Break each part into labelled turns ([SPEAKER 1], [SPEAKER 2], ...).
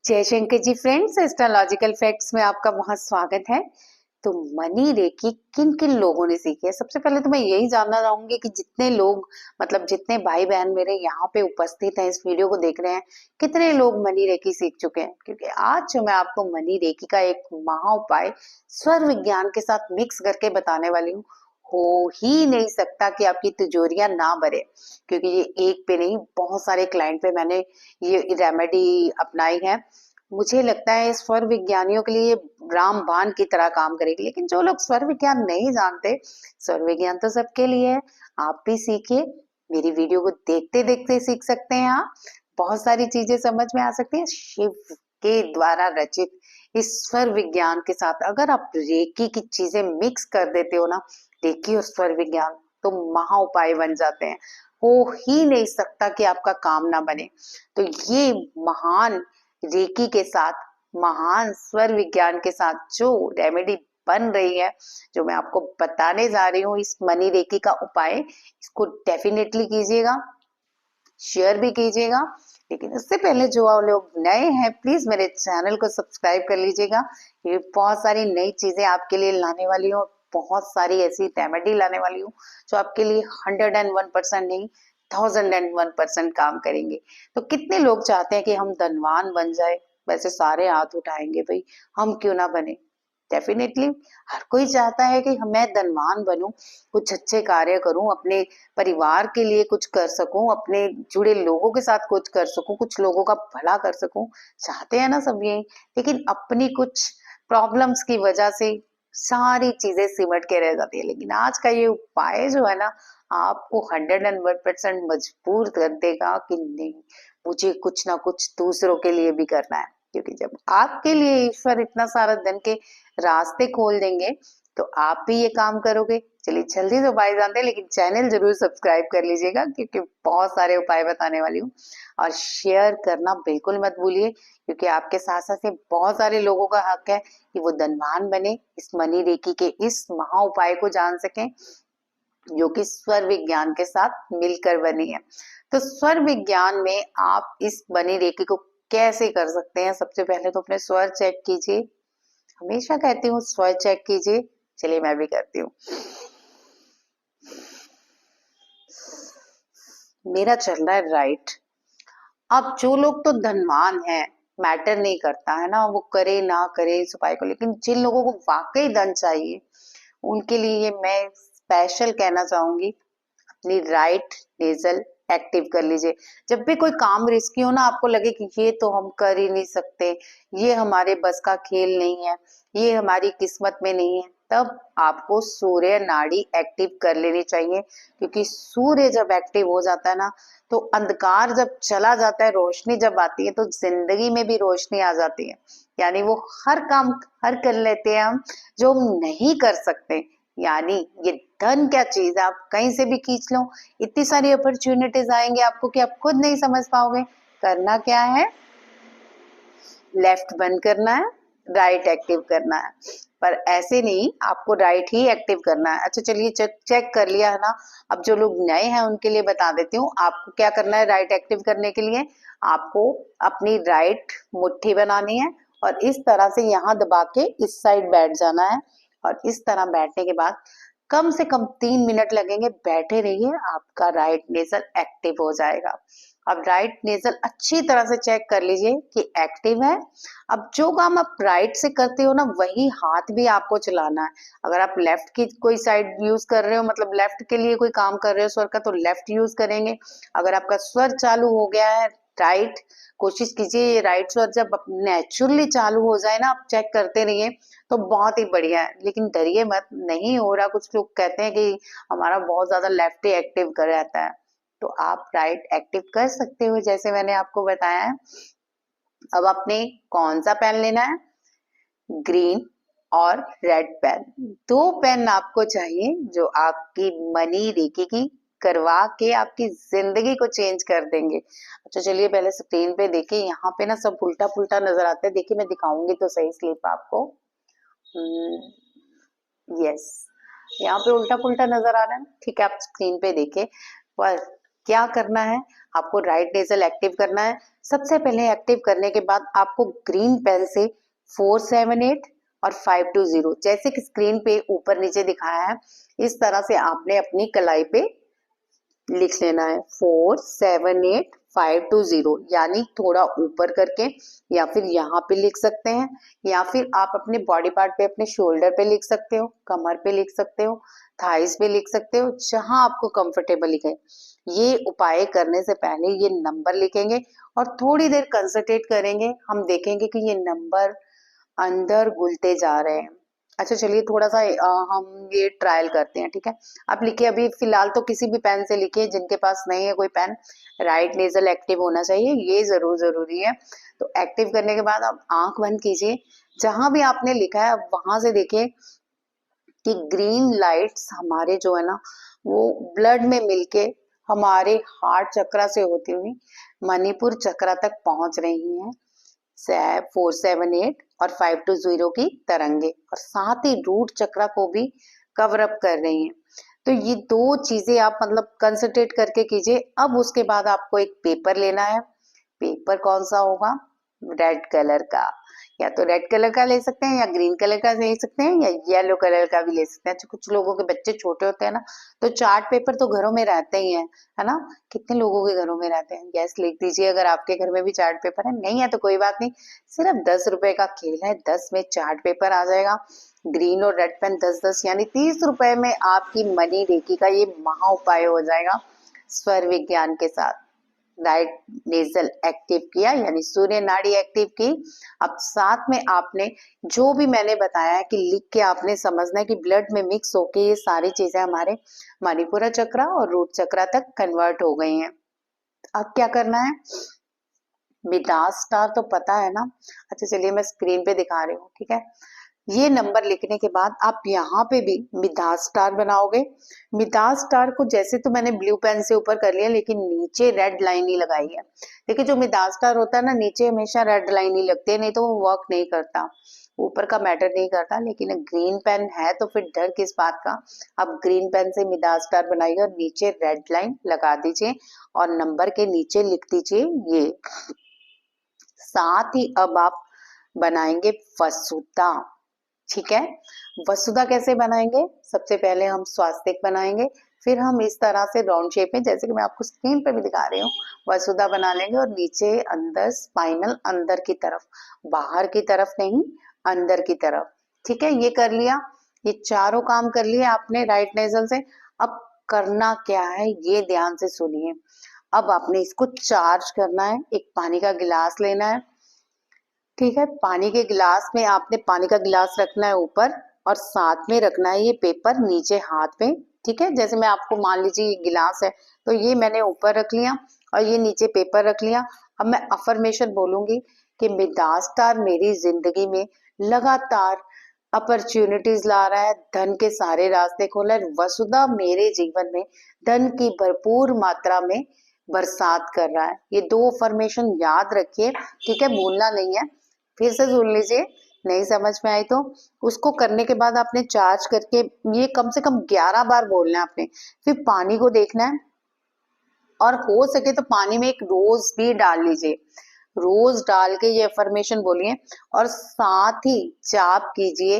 [SPEAKER 1] जय Shankar ji friends, astrological facts में आपका बहुत स्वागत है। तो मनी रेकी किन किन लोगों ने सीखी है? सबसे पहले तो मैं यही जानना चाहूंगी कि जितने लोग मतलब जितने भाई बहन मेरे यहाँ पे उपस्थित हैं, इस वीडियो को देख रहे हैं, कितने लोग मनी रेकी सीख चुके हैं? क्योंकि आज जो मैं आपको मनी रेकी का एक महा उपाय स्वर विज्ञान के साथ मिक्स करके बताने वाली हूँ, हो ही नहीं सकता कि आपकी तिजोरियां ना भरे। क्योंकि ये एक पे नहीं, बहुत सारे क्लाइंट पे मैंने ये रेमेडी अपनाई है। मुझे लगता है स्वर विज्ञानियों के लिए रामबाण की तरह काम करेगी। लेकिन जो लोग स्वर विज्ञान नहीं जानते, स्वर विज्ञान तो सबके लिए है। आप भी सीखिए, मेरी वीडियो को देखते देखते सीख सकते हैं। आप बहुत सारी चीजें समझ में आ सकती है शिव के द्वारा रचित इस स्वर विज्ञान के साथ। अगर आप रेकी की चीजें मिक्स कर देते हो ना, रेकी और स्वर विज्ञान, तो महा उपाय बन जाते हैं। हो ही नहीं सकता कि आपका काम ना बने। तो ये महान रेकी के साथ, महान स्वर विज्ञान के साथ जो रेमेडी बन रही है, जो मैं आपको बताने जा रही हूँ, इस मनी रेकी का उपाय, इसको डेफिनेटली कीजिएगा, शेयर भी कीजिएगा। लेकिन उससे पहले जो आप लोग नए हैं, प्लीज मेरे चैनल को सब्सक्राइब कर लीजिएगा। ये बहुत सारी नई चीजें आपके लिए लाने वाली हूँ, बहुत सारी ऐसी रेमेडी लाने वाली हूँ जो आपके लिए 101% नहीं, 1001% काम करेंगे। तो कितने लोग चाहते हैं कि हम धनवान बन जाए? वैसे सारे हाथ उठाएंगे भाई, हम क्यों ना बने। डेफिनेटली हर कोई चाहता है कि मैं धनवान बनूं, कुछ अच्छे कार्य करूं, अपने परिवार के लिए कुछ कर सकूं, अपने जुड़े लोगों के साथ कुछ कर सकूं, कुछ लोगों का भला कर सकूं। चाहते हैं ना सब यही। लेकिन अपनी कुछ प्रॉब्लम्स की वजह से सारी चीजें सिमट के रह जाती है। लेकिन आज का ये उपाय जो है ना, आपको 101% मजबूर कर देगा कि नहीं, मुझे कुछ ना कुछ दूसरों के लिए भी करना है। क्योंकि जब आपके लिए ईश्वर इतना सारा धन के रास्ते खोल देंगे, तो आप भी ये काम करोगे। चलिए जल्दी से उपाय जानते हैं, लेकिन चैनल जरूर सब्सक्राइब कर लीजिएगा, क्योंकि बहुत सारे उपाय बताने वाली हूँ। और शेयर करना बिल्कुल मत भूलिए, क्योंकि आपके साथ साथ से बहुत सारे लोगों का हक है कि वो धनवान बने, इस मनी रेकी के इस महा उपाय को जान सकें, जो कि स्वर विज्ञान के साथ मिलकर बनी है। तो स्वर विज्ञान में आप इस मनी रेकी को कैसे कर सकते हैं? सबसे पहले तो अपने स्वर चेक कीजिए। हमेशा कहती हूँ स्वर चेक कीजिए। चलिए मैं भी करती हूँ। मेरा चल रहा है राइट। अब जो लोग तो धनवान हैं, मैटर नहीं करता है ना, वो करे ना करे इस उपाय को। लेकिन जिन लोगों को वाकई धन चाहिए, उनके लिए मैं स्पेशल कहना चाहूंगी, अपनी राइट नेजल एक्टिव कर लीजिए। जब भी कोई काम रिस्की हो ना, आपको लगे कि ये तो हम कर ही नहीं सकते, ये हमारे बस का खेल नहीं है, ये हमारी किस्मत में नहीं है, तब आपको सूर्य नाड़ी एक्टिव कर लेनी चाहिए। क्योंकि सूर्य जब एक्टिव हो जाता है ना, तो अंधकार जब चला जाता है, रोशनी जब आती है, तो जिंदगी में भी रोशनी आ जाती है। यानी वो हर काम हर कर लेते हैं हम जो हम नहीं कर सकते। यानी ये धन क्या चीज है, आप कहीं से भी खींच लो, इतनी सारी अपॉर्चुनिटीज आएंगे आपको कि आप खुद नहीं समझ पाओगे। करना क्या है? लेफ्ट बंद करना है, राइट एक्टिव करना है। पर ऐसे नहीं, आपको राइट ही एक्टिव करना है। अच्छा चलिए चेक कर लिया है ना। अब जो लोग नए हैं उनके लिए बता देती हूँ, आपको क्या करना है राइट एक्टिव करने के लिए। आपको अपनी राइट मुट्ठी बनानी है और इस तरह से यहाँ दबा के इस साइड बैठ जाना है। और इस तरह बैठने के बाद कम से कम 3 मिनट लगेंगे, बैठे रहिए, आपका राइट नेजल एक्टिव हो जाएगा। अब राइट नेजल अच्छी तरह से चेक कर लीजिए कि एक्टिव है। अब जो काम आप राइट से करते हो ना, वही हाथ भी आपको चलाना है। अगर आप लेफ्ट की कोई साइड यूज कर रहे हो, मतलब लेफ्ट के लिए कोई काम कर रहे हो स्वर का, तो लेफ्ट यूज करेंगे। अगर आपका स्वर चालू हो गया है राइट, कोशिश कीजिए ये राइट स्वर जब नेचुरली चालू हो जाए ना, आप चेक करते रहिए, तो बहुत ही बढ़िया है। लेकिन डरिए मत, नहीं हो रहा, कुछ लोग कहते हैं कि हमारा बहुत ज्यादा लेफ्ट ही एक्टिव कर रहता है, तो आप राइट एक्टिव कर सकते हो जैसे मैंने आपको बताया है। अब आपने कौन सा पेन लेना है? ग्रीन और रेड पेन, दो पेन आपको चाहिए जो आपकी मनी रेकी की करवा के आपकी जिंदगी को चेंज कर देंगे। अच्छा चलिए पहले स्क्रीन पे देखिए, यहाँ पे ना सब उल्टा पुल्टा नजर आता है। देखिए मैं दिखाऊंगी तो सही स्लिप आपको। यस, यहाँ पे उल्टा पुल्टा नजर आ रहा है ना, ठीक है आप स्क्रीन पे देखिए। पर क्या करना है, आपको राइट नेजल एक्टिव करना है। सबसे पहले एक्टिव करने के बाद आपको ग्रीन पेन से 478 और 520 जैसे कि स्क्रीन पे ऊपर नीचे दिखाया है इस तरह से आपने अपनी कलाई पे लिख लेना है 478520, यानी थोड़ा ऊपर करके, या फिर यहाँ पे लिख सकते हैं, या फिर आप अपने बॉडी पार्ट पे अपने शोल्डर पे लिख सकते हो, कमर पे लिख सकते हो, थाइस पे लिख सकते हो, जहां आपको कंफर्टेबल लिखे। ये उपाय करने से पहले ये नंबर लिखेंगे और थोड़ी देर कंसंट्रेट करेंगे, हम देखेंगे कि ये नंबर अंदर घुलते जा रहे हैं। अच्छा चलिए थोड़ा सा हम ये ट्रायल करते हैं, ठीक है। आप लिखिए, अभी फिलहाल तो किसी भी पेन से लिखिए, जिनके पास नहीं है कोई पेन, राइट नेजल एक्टिव होना चाहिए, ये जरूर जरूरी है। तो एक्टिव करने के बाद आप आंख बंद कीजिए, जहां भी आपने लिखा है अब वहां से देखिए कि ग्रीन लाइट्स हमारे जो है ना वो ब्लड में मिलके हमारे हार्ट चक्रा से होती हुई मणिपुर चक्रा तक पहुंच रही हैं। 478 और 520 की तरंगे, और साथ ही रूट चक्रा को भी कवर अप कर रही हैं। तो ये दो चीजें आप मतलब कंसंट्रेट करके कीजिए। अब उसके बाद आपको एक पेपर लेना है। पेपर कौन सा होगा? रेड कलर का, या तो रेड कलर का ले सकते हैं, या ग्रीन कलर का ले सकते हैं, या येलो कलर का भी ले सकते हैं। कुछ लोगों के बच्चे छोटे होते हैं ना, तो चार्ट पेपर तो घरों में रहते ही है ना। कितने लोगों के घरों में रहते हैं? गैस लिख दीजिए अगर आपके घर में भी चार्ट पेपर है, नहीं है तो कोई बात नहीं, सिर्फ 10 रुपए का खेल है, 10 में चार्ट पेपर आ जाएगा। ग्रीन और रेड पेन 10-10 यानी 30 रुपए में आपकी मनी रेकी का ये महा उपाय हो जाएगा। स्वर विज्ञान के साथ राइट नेजल एक्टिव किया, यानी सूर्य नाड़ी एक्टिव की। अब साथ में आपने जो भी मैंने बताया है कि लिख के आपने समझना है कि ब्लड में मिक्स होके ये सारी चीजें हमारे मणिपुरा चक्रा और रूट चक्रा तक कन्वर्ट हो गई हैं। अब क्या करना है? मिडास स्टार तो पता है ना। अच्छा चलिए मैं स्क्रीन पे दिखा रही हूँ, ठीक है। ये नंबर लिखने के बाद आप यहाँ पे भी मिडास स्टार बनाओगे। मिडास स्टार को जैसे तो मैंने ब्लू पेन से ऊपर कर लिया, लेकिन नीचे रेड लाइन ही लगाई है। देखिए जो मिडास स्टार होता है ना, नीचे हमेशा रेड लाइन ही लगती है, नहीं तो वो वर्क नहीं करता, ऊपर का मैटर नहीं करता। लेकिन ग्रीन पेन है तो फिर डर किस बात का। आप ग्रीन पेन से मिडास स्टार बनाइए और नीचे रेड लाइन लगा दीजिए और नंबर के नीचे लिख दीजिए ये। साथ ही अब आप बनाएंगे वसुधा, ठीक है। वसुधा कैसे बनाएंगे? सबसे पहले हम स्वास्तिक बनाएंगे, फिर हम इस तरह से राउंड शेप में, जैसे कि मैं आपको स्क्रीन पे भी दिखा रही हूँ, वसुधा बना लेंगे और नीचे अंदर स्पाइनल, अंदर की तरफ, बाहर की तरफ नहीं, अंदर की तरफ, ठीक है। ये कर लिया, ये चारों काम कर लिए आपने राइट नेजल से। अब करना क्या है ये ध्यान से सुनिए। अब आपने इसको चार्ज करना है। एक पानी का गिलास लेना है, ठीक है। पानी के गिलास में आपने पानी का गिलास रखना है ऊपर, और साथ में रखना है ये पेपर नीचे हाथ में, ठीक है। जैसे मैं आपको, मान लीजिए ये गिलास है तो ये मैंने ऊपर रख लिया और ये नीचे पेपर रख लिया। अब मैं अफर्मेशन बोलूंगी कि मिडास स्टार मेरी जिंदगी में लगातार अपॉर्चुनिटीज ला रहा है, धन के सारे रास्ते खोला है। वसुधा मेरे जीवन में धन की भरपूर मात्रा में बरसात कर रहा है। ये दो अफर्मेशन याद रखिए, ठीक है, भूलना नहीं है। फिर से सुन लीजिए, नहीं समझ में आई तो। उसको करने के बाद आपने चार्ज करके ये कम से कम 11 बार बोलना है आपने। फिर पानी को देखना है, और हो सके तो पानी में एक रोज भी डाल लीजिए। रोज डाल के ये अफर्मेशन बोलिए, और साथ ही जाप कीजिए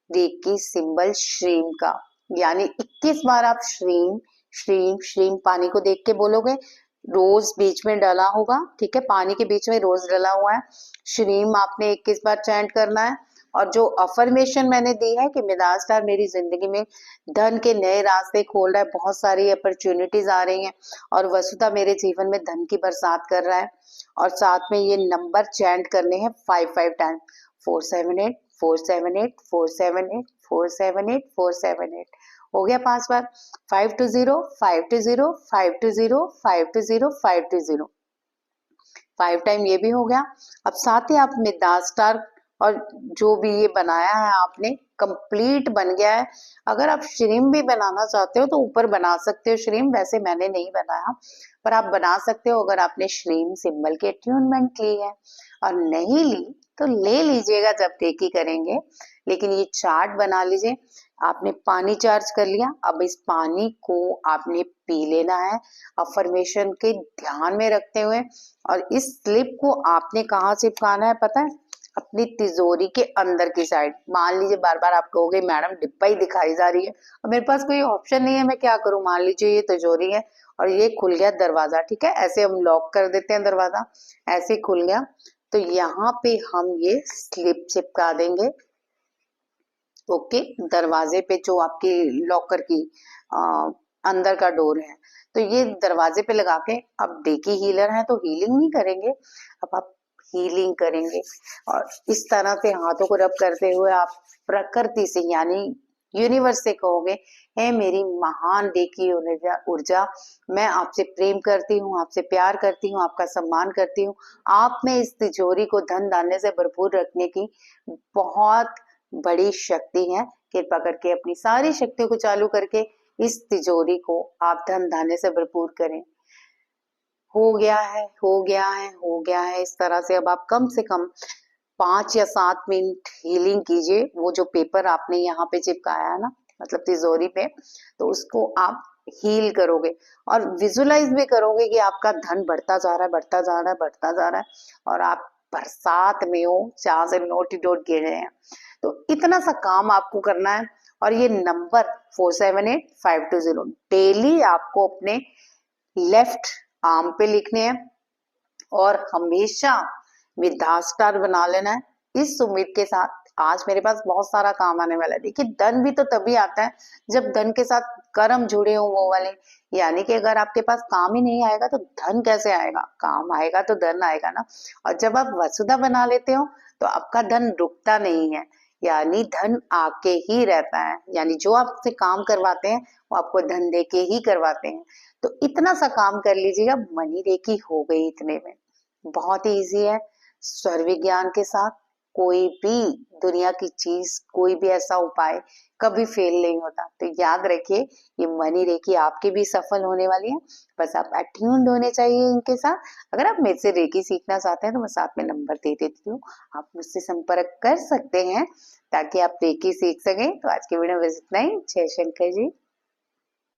[SPEAKER 1] रेकी सिंबल श्रीम का, यानी 21 बार आप श्रीम श्रीम श्रीम पानी को देख के बोलोगे। रोज बीच में डला होगा, ठीक है, पानी के बीच में रोज डला हुआ है। श्रीम आपने 21 बार चैंट करना है। और जो अफर्मेशन मैंने दी है कि मिडास स्टार मेरी जिंदगी में धन के नए रास्ते खोल रहा है, बहुत सारी अपॉर्चुनिटीज आ रही हैं, और वसुधा मेरे जीवन में धन की बरसात कर रहा है। और साथ में ये नंबर चैंट करने हैं 5 टाइम, 478 478 478 478 478। हो गया 5 बार। 520 520 520 520 520, 5 टाइम ये भी हो गया। अब साथ ही आप मिडास स्टार और जो भी ये बनाया है आपने, कंप्लीट बन गया है। अगर आप श्रीम भी बनाना चाहते हो तो ऊपर बना सकते हो श्रीम, वैसे मैंने नहीं बनाया, पर आप बना सकते हो अगर आपने श्रीम सिंबल की अट्यूनमेंट ली है। और नहीं ली तो ले लीजिएगा जब रेकी करेंगे, लेकिन ये चार्ट बना लीजिए। आपने पानी चार्ज कर लिया, अब इस पानी को आपने पी लेना है अफर्मेशन के ध्यान में रखते हुए। और इस स्लिप को आपने कहाँ चिपकाना है पता है? अपनी तिजोरी के अंदर की साइड। मान लीजिए बार बार आप कहोगे मैडम डिब्बा ही दिखाई जा रही है और मेरे पास कोई ऑप्शन नहीं है, मैं क्या करूं? मान लीजिए ये तिजोरी है और ये खुल गया दरवाजा, ठीक है, ऐसे हम लॉक कर देते हैं दरवाजा, ऐसे खुल गया, तो यहाँ पे हम ये स्लिप चिपका देंगे। ओके, दरवाजे पे जो आपके लॉकर की अंदर का डोर है, तो ये दरवाजे पे लगा के, अब देखिए हीलर है तो हीलिंग नहीं करेंगे, अब आप हीलिंग करेंगे। और इस तरह से हाथों को रब करते हुए आप प्रकृति से यानी यूनिवर्स से कहोगे, हे मेरी महान रेकी ऊर्जा ऊर्जा, मैं आपसे प्रेम करती हूँ, आपसे प्यार करती हूँ, आपका सम्मान करती हूँ। आप में इस तिजोरी को धन धान्य से भरपूर रखने की बहुत बड़ी शक्ति है। कृपा करके अपनी सारी शक्तियों को चालू करके इस तिजोरी को आप धन धान्य से भरपूर करें। हो गया है, हो गया है, हो गया है। इस तरह से अब आप कम से कम 5 या 7 मिनट हीलिंग कीजिए। वो जो पेपर आपने यहाँ पे चिपकाया है ना, मतलब तिजोरी पे, तो उसको आप हील करोगे और विजुलाइज भी करोगे कि आपका धन बढ़ता जा रहा है, बढ़ता जा रहा है, बढ़ता जा रहा है और आप बरसात में हो, जहां से नोट ही नोट गिर रहे हैं। तो इतना सा काम आपको करना है। और ये नंबर 478520 डेली आपको अपने लेफ्ट आर्म पे लिखने हैं और हमेशा मिडास स्टार बना लेना है इस उम्मीद के साथ आज मेरे पास बहुत सारा काम आने वाला है। देखिए धन भी तो तभी आता है जब धन के साथ कर्म जुड़े हो वो वाले, यानी कि अगर आपके पास काम ही नहीं आएगा तो धन कैसे आएगा? काम आएगा तो धन आएगा ना। और जब आप वसुधा बना लेते हो तो आपका धन रुकता नहीं है, यानी धन आके ही रहता है, यानी जो आपसे काम करवाते हैं वो आपको धन दे के ही करवाते हैं। तो इतना सा काम कर लीजिएगा, मनी रेकी हो गई इतने में। बहुत ही इजी है। स्वर विज्ञान के साथ कोई भी दुनिया की चीज, कोई भी ऐसा उपाय कभी फेल नहीं होता। तो याद रखिए ये मनी रेकी आपके भी सफल होने वाली है। बस आप अट्यून्ड होने चाहिए इनके साथ। अगर आप मेरे से रेकी सीखना चाहते हैं तो मैं साथ में नंबर दे देती हूँ, आप मुझसे संपर्क कर सकते हैं ताकि आप रेकी सीख सकें। तो आज की वीडियो में बस इतना ही। जय शंकर जी।